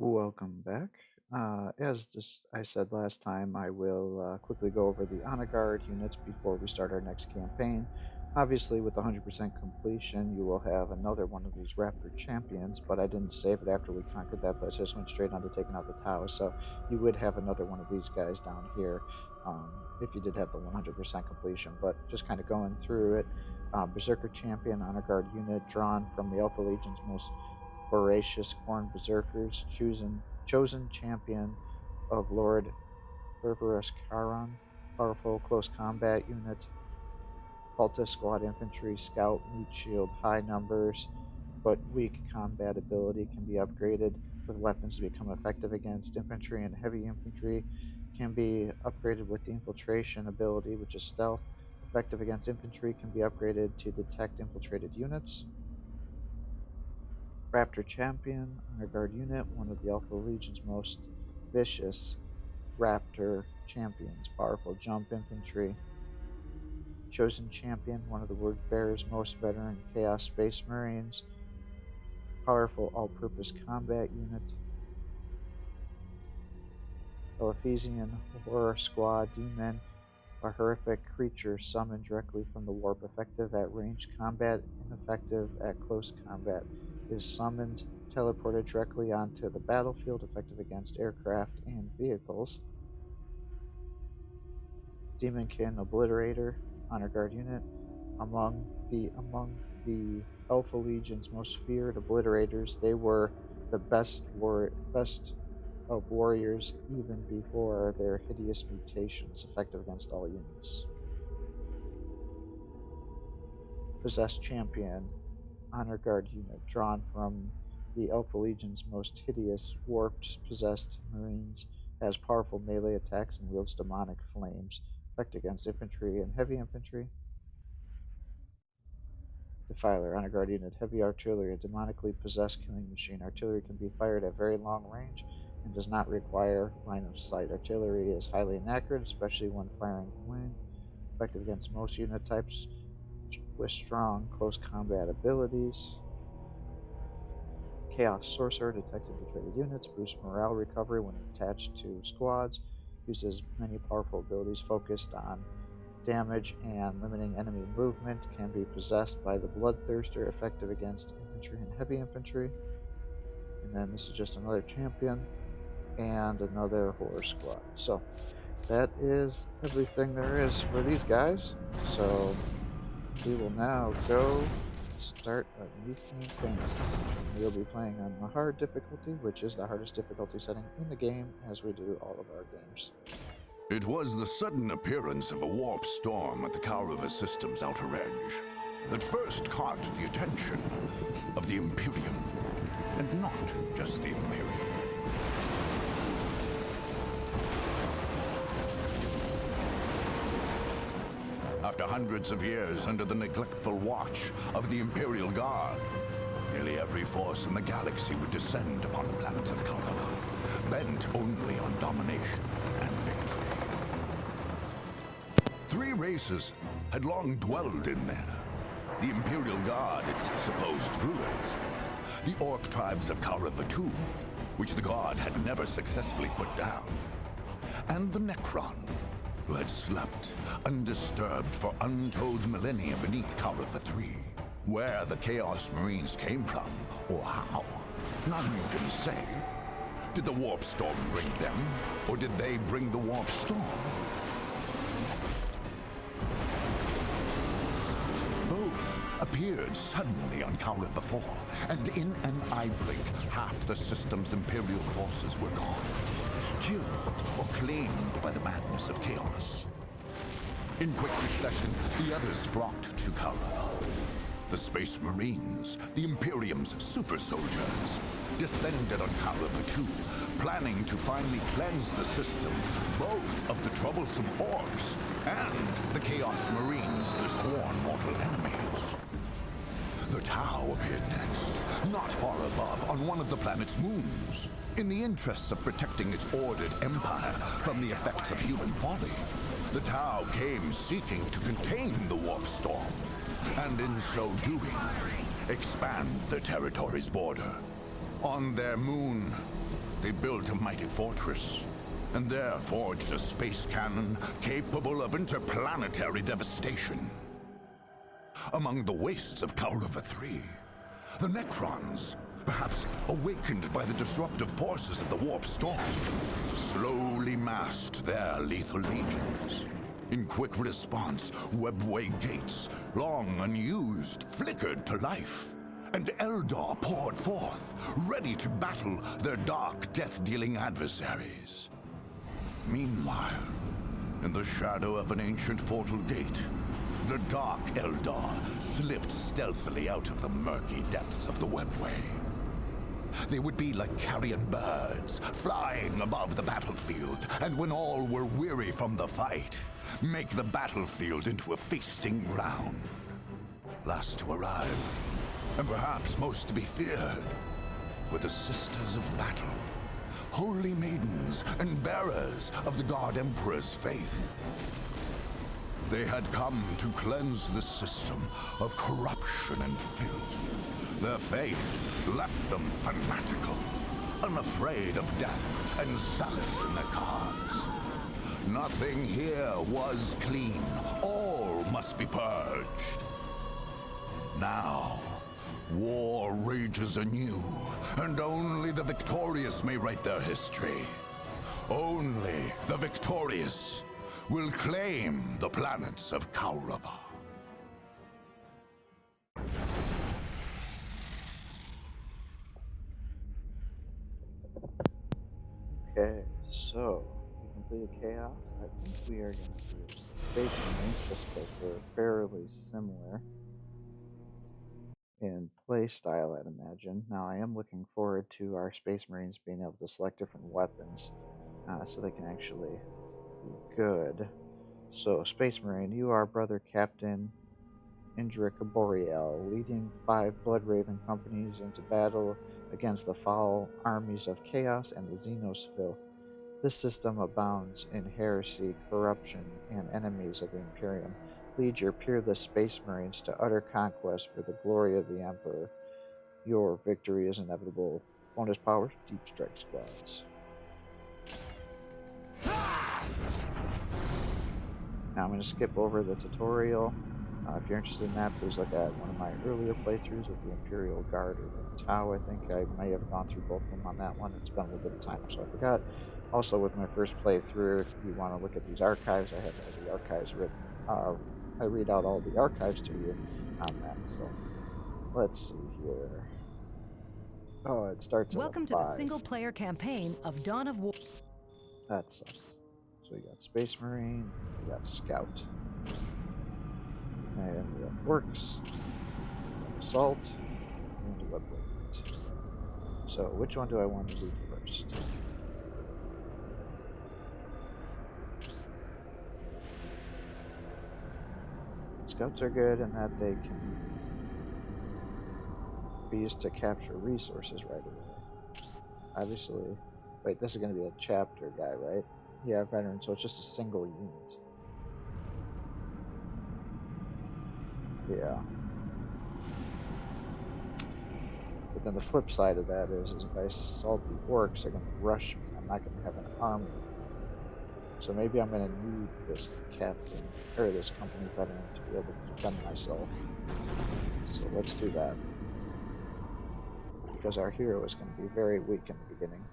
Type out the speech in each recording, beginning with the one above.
Welcome back. I said last time, I will quickly go over the honor guard units before we start our next campaign. Obviously, with 100% completion, you will have another one of these Raptor champions, but I didn't save it after we conquered that place. I just went straight on to taking out the Tau, so you would have another one of these guys down here if you did have the 100% completion. But just kind of going through it, Berserker champion, honor guard unit drawn from the Alpha Legion's most voracious corn berserkers, chosen champion of Lord Berberus Charon, powerful close combat unit, cultist squad infantry, scout, meat shield, high numbers, but weak combat ability can be upgraded with weapons to become effective against infantry and heavy infantry, can be upgraded with the infiltration ability, which is stealth. Effective against infantry can be upgraded to detect infiltrated units. Raptor Champion, Honor Guard unit, one of the Alpha Legion's most vicious Raptor champions, powerful jump infantry. Chosen Champion, one of the Word Bearer's most veteran Chaos Space Marines, powerful all-purpose combat unit. Elephesian Horror Squad Demon, a horrific creature summoned directly from the warp, effective at ranged combat, ineffective at close combat. Is summoned, teleported directly onto the battlefield, effective against aircraft and vehicles. Demonkin Obliterator, honor guard unit, among the Alpha Legion's most feared obliterators. They were the best of warriors even before their hideous mutations, effective against all units. Possessed Champion, honor guard unit, drawn from the Alpha Legion's most hideous, warped, possessed marines, has powerful melee attacks and wields demonic flames, effect against infantry and heavy infantry. Defiler, honor guard unit, heavy artillery, a demonically possessed killing machine. Artillery can be fired at very long range and does not require line of sight. Artillery is highly inaccurate, especially when firing from wing. Effective against most unit types with strong close combat abilities. Chaos Sorcerer, detects infiltrated units, boosts morale recovery when attached to squads, uses many powerful abilities focused on damage and limiting enemy movement, can be possessed by the Bloodthirster, effective against infantry and heavy infantry. And then this is just another champion and another horror squad. So that is everything there is for these guys. So we will now go start a new campaign. We'll be playing on the hard difficulty, which is the hardest difficulty setting in the game, as we do all of our games. It was the sudden appearance of a warp storm at the Kaurava system's outer edge that first caught the attention of the Imperium, and not just the Imperium. After hundreds of years under the neglectful watch of the Imperial Guard, nearly every force in the galaxy would descend upon the planet of Kaurava, bent only on domination and victory. Three races had long dwelled in there. The Imperial Guard, its supposed rulers, the Orc tribes of Kaurava II, which the Guard had never successfully put down, and the Necron, who had slept undisturbed for untold millennia beneath Kaurava III. Where the Chaos Marines came from, or how, none can say. Did the Warp Storm bring them, or did they bring the Warp Storm? Both appeared suddenly on Kaurava IV, and in an eye blink, half the system's Imperial forces were gone, killed or claimed by the madness of chaos. In quick succession, the others flocked to Kaurava. The Space Marines, the Imperium's super soldiers, descended on Kaurava II, planning to finally cleanse the system, both of the troublesome orcs and the Chaos Marines, the sworn mortal enemies. The Tau appeared next, not far above, on one of the planet's moons. In the interests of protecting its ordered empire from the effects of human folly, the Tau came seeking to contain the Warp Storm, and in so doing, expand the territory's border. On their moon, They built a mighty fortress, and there forged a space cannon capable of interplanetary devastation. Among the wastes of Kauriva III, the Necrons, perhaps awakened by the disruptive forces of the Warp Storm, slowly massed their lethal legions. In quick response, webway gates, long unused, flickered to life, and Eldar poured forth, ready to battle their dark, death-dealing adversaries. Meanwhile, in the shadow of an ancient portal gate, the Dark Eldar slipped stealthily out of the murky depths of the webway. They would be like carrion birds, flying above the battlefield, and when all were weary from the fight, make the battlefield into a feasting ground. Last to arrive, and perhaps most to be feared, were the Sisters of Battle, holy maidens and bearers of the God Emperor's faith. They had come to cleanse the system of corruption and filth. Their faith left them fanatical, unafraid of death and zealous in their cause. Nothing here was clean. All must be purged. Now, war rages anew, and only the victorious may write their history. Only the victorious will claim the planets of Kauriva. Okay, so we completed Chaos. I think we are going to do Space Marines just because we're fairly similar in play style, I'd imagine. Now, I am looking forward to our Space Marines being able to select different weapons so they can actually be good. So, Space Marine, you are Brother Captain Indrik Boreal, leading 5 Blood Raven companies into battle against the foul armies of Chaos and the Xenosville. This system abounds in heresy, corruption, and enemies of the Imperium. Lead your peerless Space Marines to utter conquest for the glory of the Emperor. Your victory is inevitable. Bonus powers, Deep Strike Squads. Now I'm going to skip over the tutorial. If you're interested in that, please look at one of my earlier playthroughs with the Imperial Guard or the Tau. I think I may have gone through both of them on that one. It's been a little bit of time, so I forgot. Also, with my first playthrough, if you want to look at these archives, I have all the archives written. I read out all the archives to you on that. So let's see here. Oh, it starts at a 5. Welcome to the single-player campaign of Dawn of War. That sucks. So we got Space Marine, we got Scout. And we have Orcs, Assault, and Weapon. So which one do I want to do first? Scouts are good in that they can be used to capture resources right away. Obviously, wait, this is going to be a chapter guy, right? Yeah, veteran, so it's just a single unit. Yeah. But then the flip side of that is if I assault the Orcs, they're going to rush me. I'm not going to have an army. So maybe I'm going to need this captain, or this company veteran to be able to defend myself. So let's do that. Because our hero is going to be very weak in the beginning.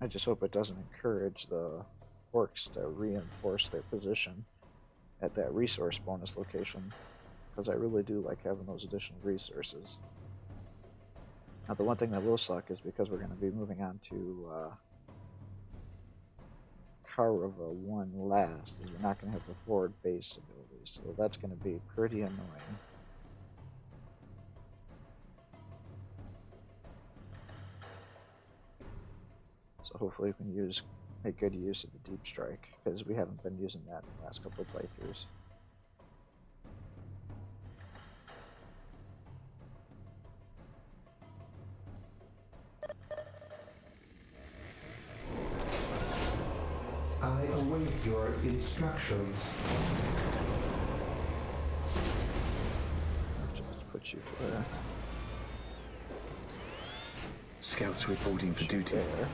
I just hope it doesn't encourage the Orcs to reinforce their position at that resource bonus location, because I really do like having those additional resources. Now, the one thing that will suck is because we're going to be moving on to Kauriva 1 last, is we're not going to have the forward base ability, so that's going to be pretty annoying. So hopefully we can make good use of the Deep Strike, because we haven't been using that in the last couple of playthroughs. I await your instructions. Got you there. Scouts reporting for Got you duty. there.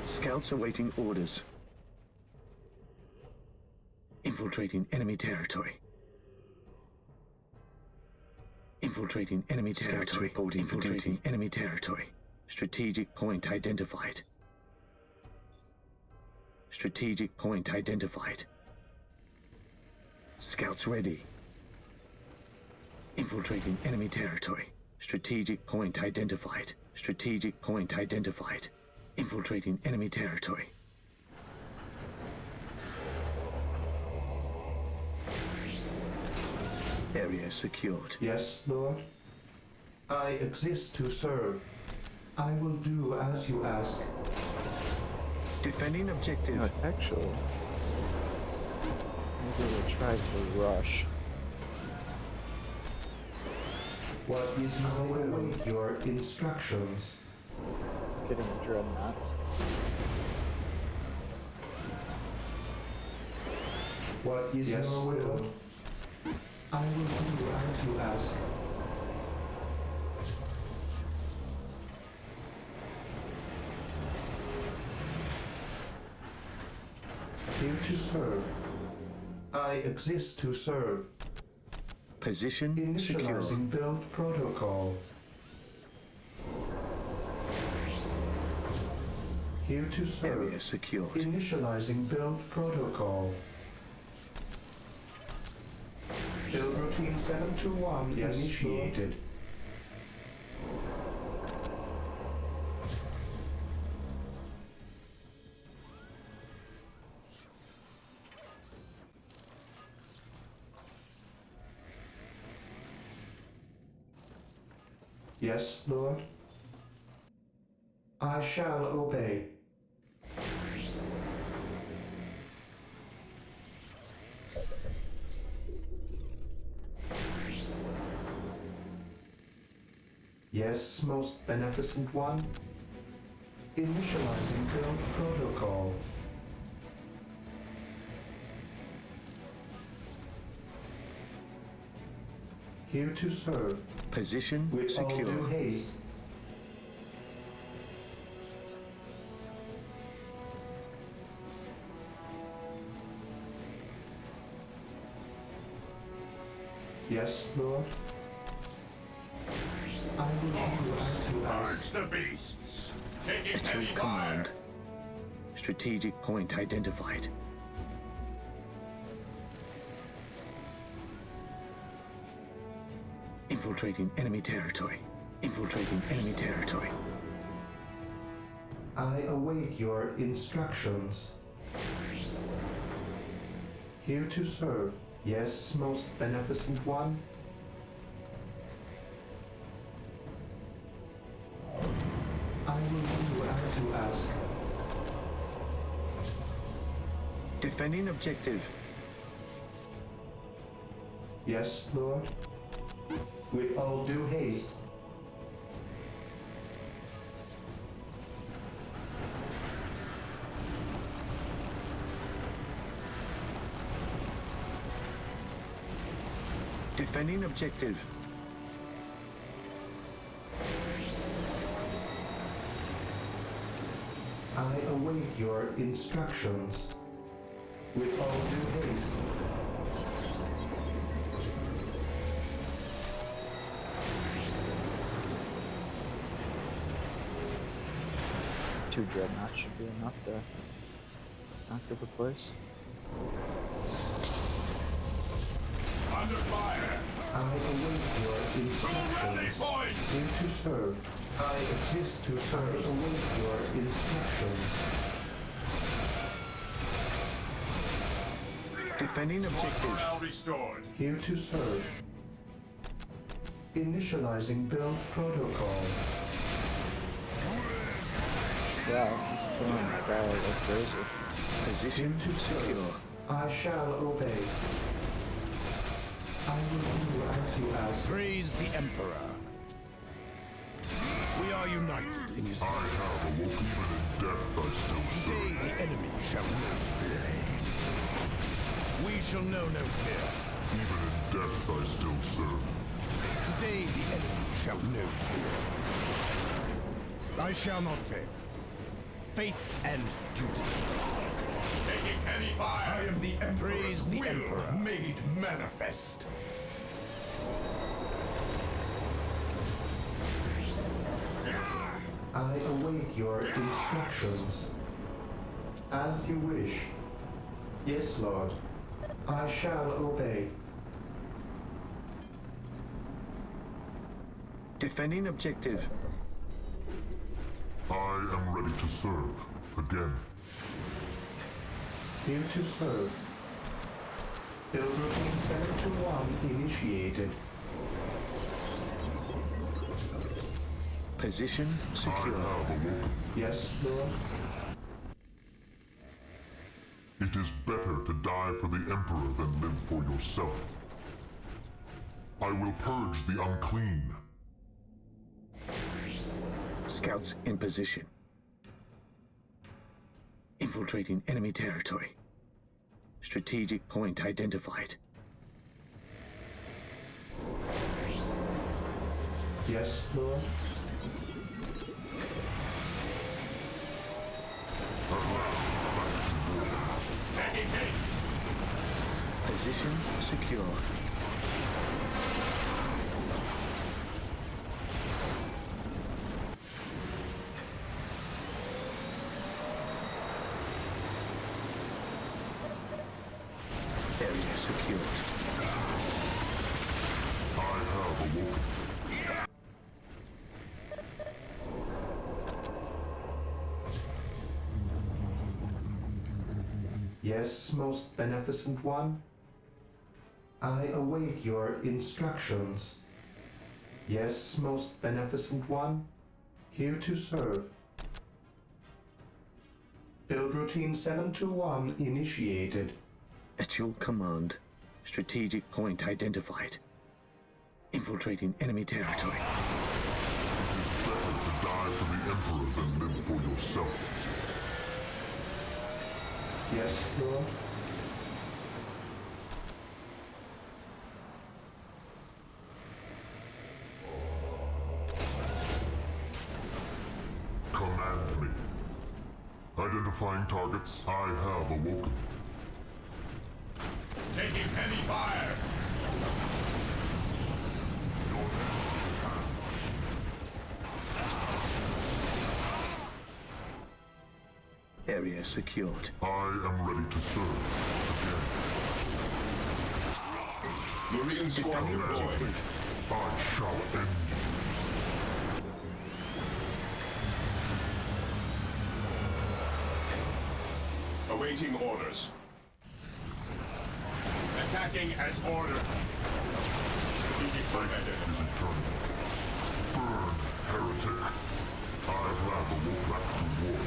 Scouts awaiting orders. Infiltrating enemy territory. Infiltrating enemy territory. Scouts reporting for duty. Enemy territory. Strategic point identified. Strategic point identified. Scouts ready. Infiltrating enemy territory. Strategic point identified. Strategic point identified. Infiltrating enemy territory. Area secured. Yes, Lord. I exist to serve. I will do as you ask. Defending objective. No, actually, maybe we'll try to rush. What is my will? Your instructions. Getting a dreadnought. What is your will? I will do as you ask. Here to serve. I exist to serve. Position secure. Initializing build protocol. Here to serve. Area secured. Initializing build protocol. Build routine 721 initiated. Yes, Lord. I shall obey. Yes, most beneficent one. Initializing build protocol. Here to serve. Position With all due secure. haste. Yes, Lord. I will do as you ask. Urge the beasts! Taking At your heavy command. fire! Strategic point identified. Infiltrating enemy territory. Infiltrating enemy territory. I await your instructions. Here to serve. Yes, most beneficent one. I will do as you ask. Defending objective. Yes, Lord. With all due haste. Defending objective. I await your instructions. With all due haste. Two dreadnoughts should be enough to conquer the place. Under fire! I await your Rally instructions. point! Here to serve. I exist to serve. Await your instructions. Defending objective. Morale restored. Here to serve. Initializing build protocol. Wow, he's killing that guy like crazy. Position Here to serve. secure. I shall obey. I will do as you ask. Praise the Emperor. We are united in his service. Even in death I still Today the enemy shall know fear. We shall know no fear. Even in death I still serve. Today the enemy shall know fear. I shall not fail. Faith and duty. Taking heavy fire. I am the Emperor's will made manifest. I await your instructions. As you wish. Yes, Lord. I shall obey. Defending objective. I am ready to serve. Again. Here to serve. Build routine 721 initiated. Position secure. I have awoken. Yes, Lord. It is better to die for the Emperor than live for yourself. I will purge the unclean. Scouts in position. Infiltrating enemy territory. Strategic point identified. Yes, Lord. Taking haste. Position secure. Area secured. I have awoken. Yes, most beneficent one. I await your instructions. Yes, most beneficent one. Here to serve. Build routine 721 initiated. At your command. Strategic point identified. Infiltrating enemy territory. It is better to die for the Emperor than live for yourself. Yes, Lord. Command me. Identifying targets, I have awoken. Taking heavy fire. Your hand is at hand. Area secured. I am ready to serve. Again. Marine squad Defending deployed. objective. I shall end you. Awaiting orders. Attacking as ordered. Strategic commander. Is eternal. Burn, heretic. I have awoken back to war.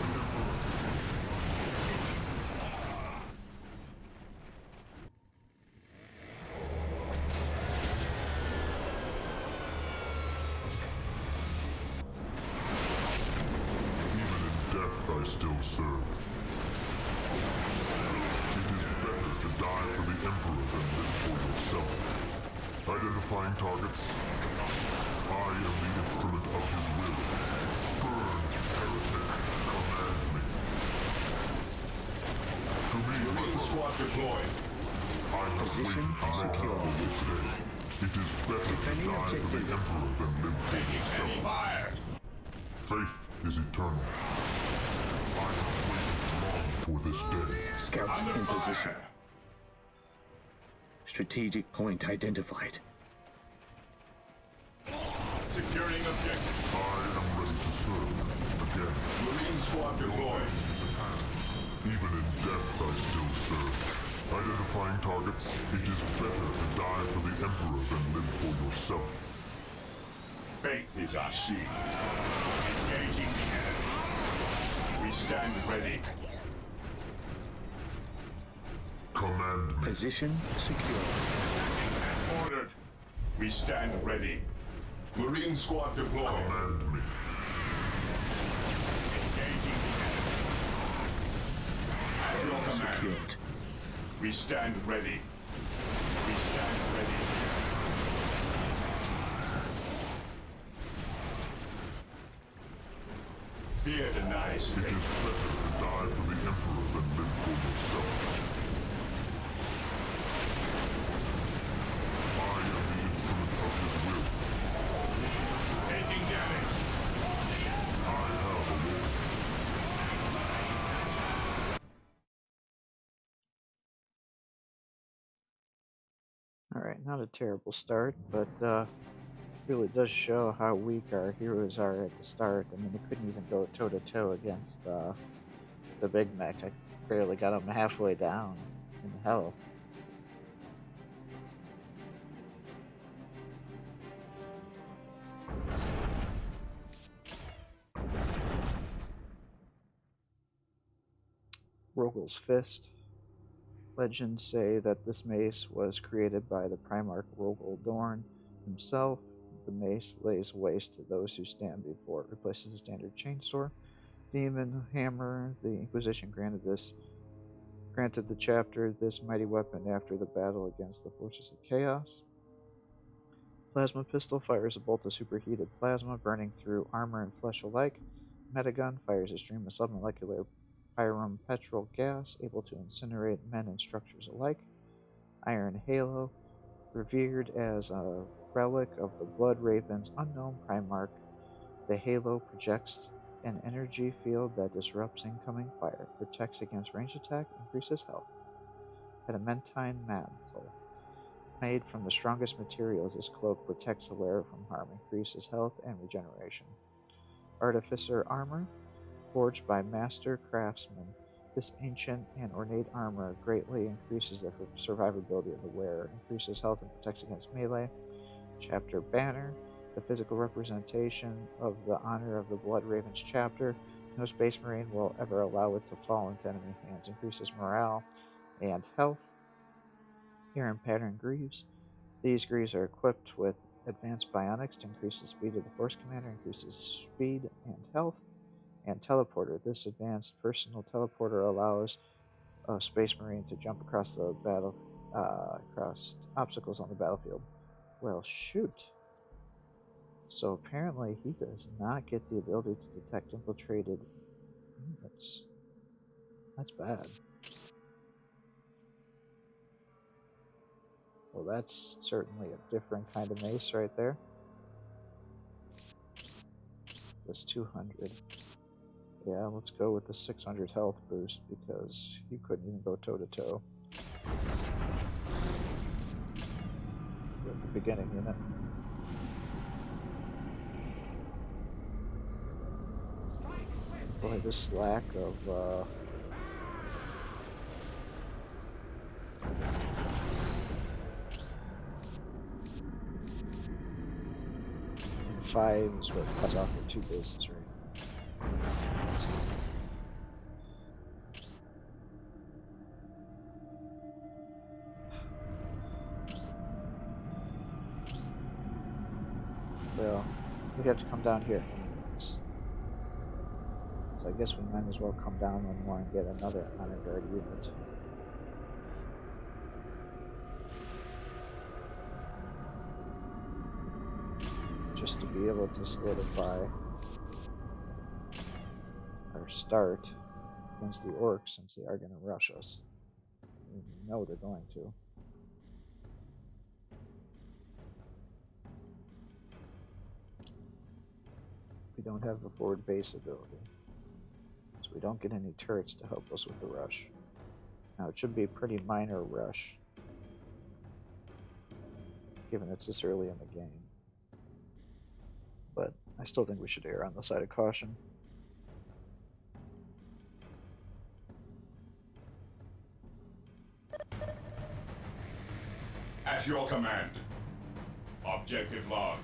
Even in death, I still serve. It is better to die for the Emperor than live for yourself. Identifying targets. I am the instrument of his will. Burn, heretic. Command me. To me, Marine squad deployed. I have Position waited secure. for this day. It is better Defending to die for the objective. Emperor than live for Taking heavy yourself. fire. Faith is eternal. I have waited long for this day. Scouts Under in position. fire. Strategic point identified. Securing objective. I am ready to serve. Again. Marine squad deployed. Even in death, I still serve. Identifying targets. It is better to die for the Emperor than live for yourself. Faith is our shield. Engaging the enemy. We stand ready. Command me. Position secure. As ordered. We stand ready. Marine squad deployed. Command me. Engaging the enemy. At your Area command. secured. We stand ready. We stand ready. Fear denies It is fate. better to die for the Emperor than live for yourself. I am the instrument of his will. Taking damage. I have a warning. Alright, not a terrible start, but really does show how weak our heroes are at the start. I mean, they couldn't even go toe-to-toe against the big mech. I barely got them halfway down in health. Rogel's Fist. Legends say that this mace was created by the Primarch Rogel Dorn himself. The mace lays waste to those who stand before it, replaces the standard chainsaw. Demon Hammer. The Inquisition granted the chapter this mighty weapon after the battle against the forces of chaos. Plasma Pistol fires a bolt of superheated plasma, burning through armor and flesh alike. Metagun fires a stream of submolecular pyrum petrol gas, able to incinerate men and structures alike. Iron Halo, revered as a relic of the Blood Raven's unknown Primarch, the Halo projects an energy field that disrupts incoming fire, protects against range attack, increases health. Adamantine Mantle. Made from the strongest materials, this cloak protects the wearer from harm, increases health and regeneration. Artificer Armor. Forged by master craftsmen, this ancient and ornate armor greatly increases the survivability of the wearer, increases health and protects against melee. Chapter Banner. The physical representation of the honor of the Blood Raven's chapter. No Space Marine will ever allow it to fall into enemy hands, increases morale and health. Iron Pattern Greaves. These greaves are equipped with advanced bionics to increase the speed of the Force Commander, increases speed and health. And Teleporter. This advanced personal teleporter allows a Space Marine to jump across across obstacles on the battlefield. Well, shoot. So apparently he does not get the ability to detect infiltrated units. That's bad. Well, that's certainly a different kind of mace right there. This 200. Yeah, let's go with the 600 health boost because he couldn't even go toe-to-toe. At the beginning unit. Boy, this lack of five is what cuts off your two bases right now. Well, we have to come down here anyways. So I guess we might as well come down one more and get another honor guard unit. Just to be able to solidify our start against the orcs, since they are going to rush us. We know they're going to. We don't have the forward base ability, so we don't get any turrets to help us with the rush. Now it should be a pretty minor rush, given it's this early in the game. But I still think we should err on the side of caution. At your command. Objective logged.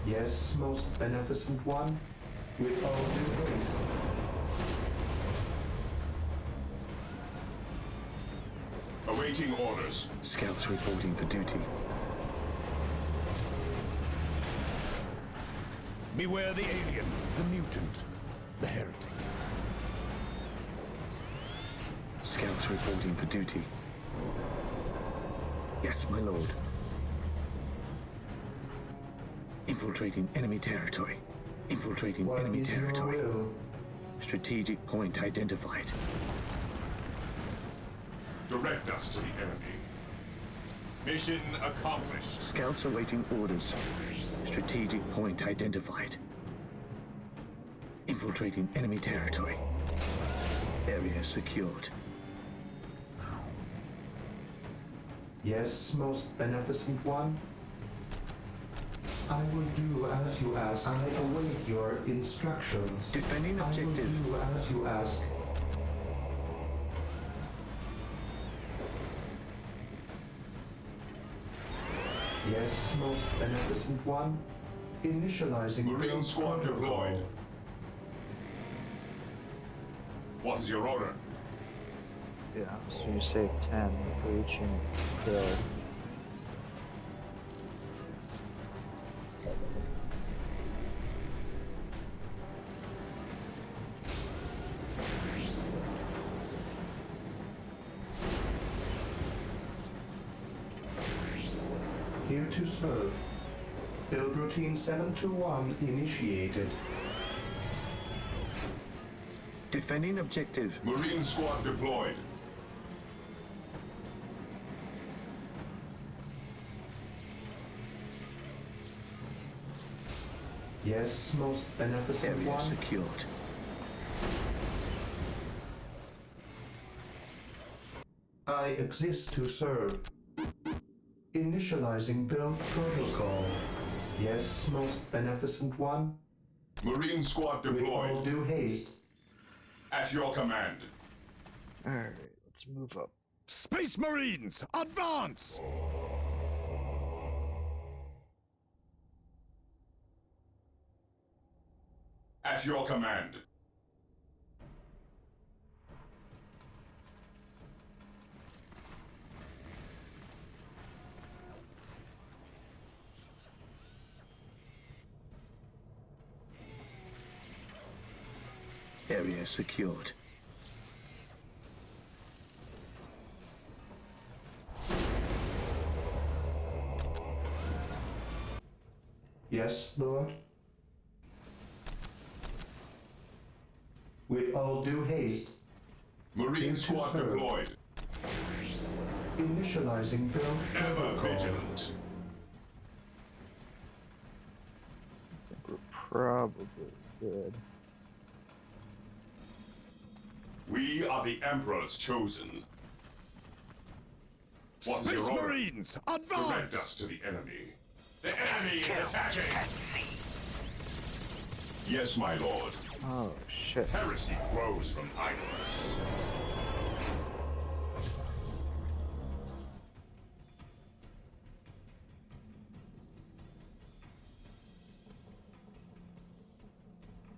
Yes, most beneficent one, with all due haste. Awaiting orders. Scouts reporting for duty. Beware the alien, the mutant, the heretic. Scouts reporting for duty. Yes, my lord. Infiltrating enemy territory. Infiltrating What enemy is your territory. will? Strategic point identified. Direct us to the enemy. Mission accomplished. Scouts awaiting orders. Strategic point identified. Infiltrating enemy territory. Area secured. Yes, most beneficent one? I will do as you ask. I await your instructions. Defending objective. I will do as you ask. Yes, most beneficent one. Initializing Marine build squad protocol. deployed. What is your order? Yeah, so you save 10 for each unit killed. Here to serve. Build routine 721 initiated. Defending objective. Marine squad deployed. Yes, most beneficent Area one. secured. I exist to serve. Initializing build protocol. Yes, most beneficent one. Marine squad With all deployed. due haste. At your command. Alright, let's move up. Space Marines, advance! At your command. Area secured. Yes, Lord. With all due haste. Marine Into squad serve. deployed. Initializing build Ever protocol. vigilant. I think we're probably good. We are the Emperor's chosen. What's Space your order? Marines, Direct advance! us to the enemy. The enemy is attacking! Yes, my lord. Oh, shit. Heresy grows from idleness.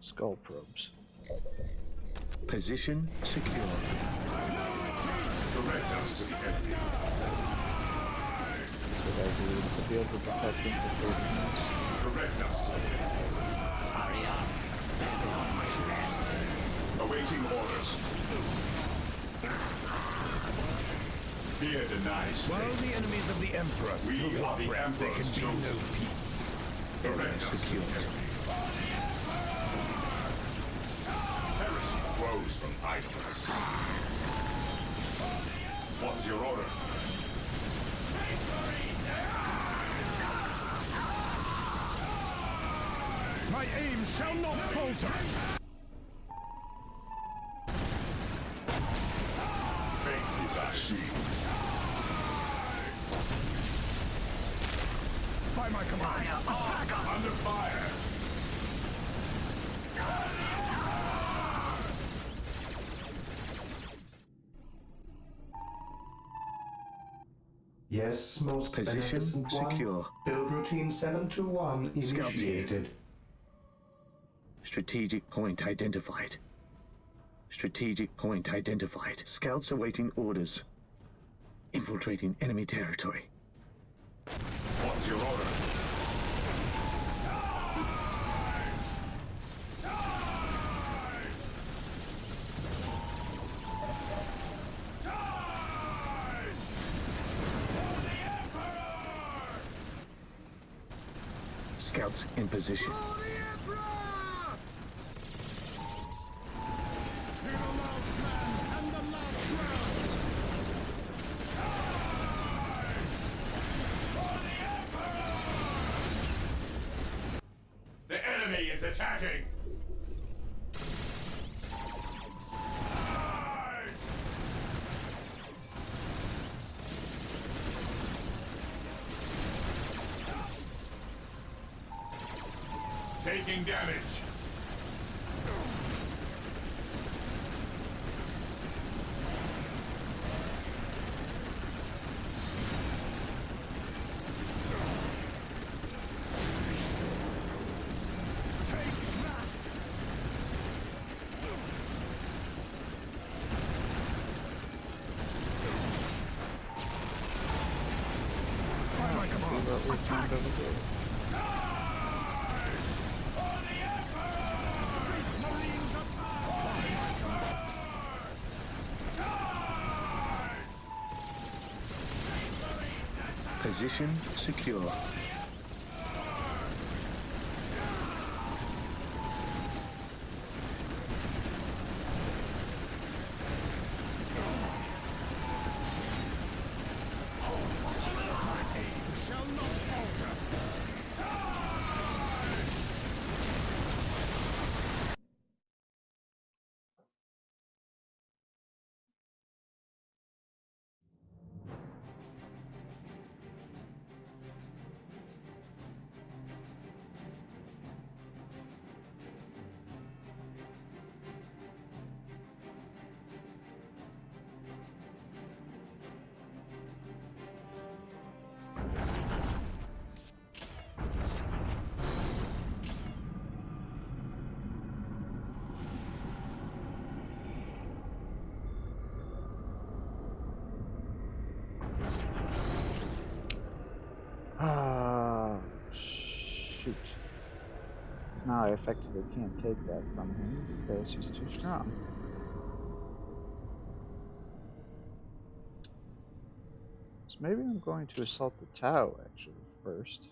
Skull probes. Position secure. Direct us to the enemy. Good idea to be able to protect infiltration us. Direct us to the enemy. Awaiting orders. Fear denies While faith. the enemies of the Emperor still We are draw the breath, there Emperor's can be no chosen. peace. Direct Area us to the secured. enemy. Heresy grows from idleness. What's your order? My aim shall not falter! Faith is our shield. By my command, attack! Under fire. Yes, most Position beneficent one. secure. Build routine 721 Scouts here. initiated. Strategic point identified. Strategic point identified. Scouts awaiting orders. Infiltrating enemy territory. What's your order? Scouts in position. enemy is attacking! Taking damage. Position secure. Shoot. Now I effectively can't take that from him because he's too strong. So maybe I'm going to assault the Tau actually first.